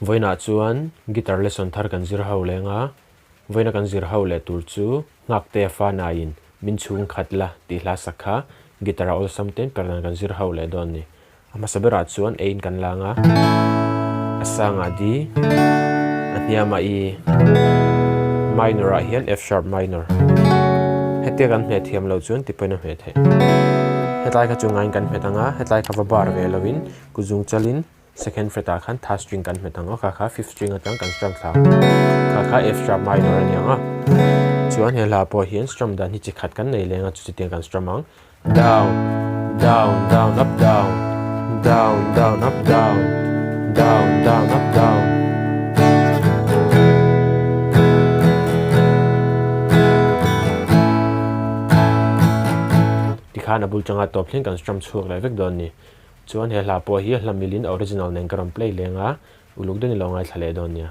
voina chuan guitar lesson thar kan zir ho lenga voina kan zir ho le tur chu ngakte fa na in min chung khatla ti hla sakha guitar ol samten perdan kan zir ho le don ni ama sabera chuan ein kan langa asanga di aniama I minor a hian F sharp minor hete kan hme thiam lo chuan ti poina hme the hetlai kha chungain kan hme tanga hetlai kha va bar ve lovin kuzung chalin second fret a khan third string kan hme tanga kha fifth string atang kan strum thla kha F sharp minor anianga chuan he la po hian strum dan hi chi khat kan nei lenga chu ti kan strum ang down down down up down down down up down down down up down khana bul changa top thleng kan strum chhuak lai vek don ni chuan he hla po hi hlamilin original nen karam play lenga uluk den lo ngai thlale don nia